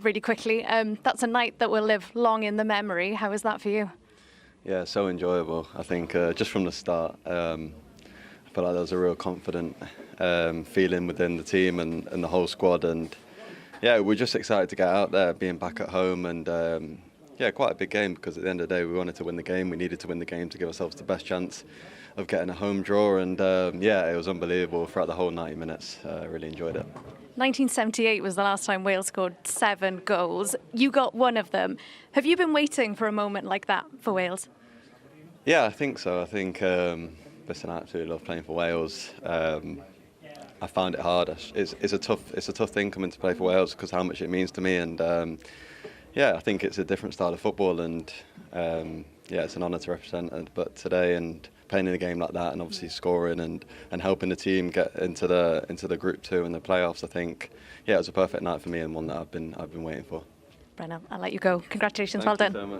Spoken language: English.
really quickly. That's a night that will live long in the memory. How was that for you? Yeah, so enjoyable. I think just from the start, I felt like there was a real confident feeling within the team and the whole squad. And yeah, we're just excited to get out there, being back at home. And yeah, quite a big game, because at the end of the day, we wanted to win the game. We needed to win the game to give ourselves the best chance of getting a home draw. And yeah, it was unbelievable throughout the whole 90 minutes. I really enjoyed it. 1978 was the last time Wales scored 7 goals. You got one of them. Have you been waiting for a moment like that for Wales? Yeah, I think so. I think, listen, I absolutely love playing for Wales. I found it hard. It's a tough thing coming to play for Wales, because how much it means to me. And yeah, I think it's a different style of football, and yeah, it's an honour to represent it. But today, and playing in a game like that, and obviously scoring and helping the team get into the Group 2 and the playoffs, I think, yeah, it was a perfect night for me, and one that I've been waiting for. Brennan, I'll let you go. Congratulations, Thank well you done. so much.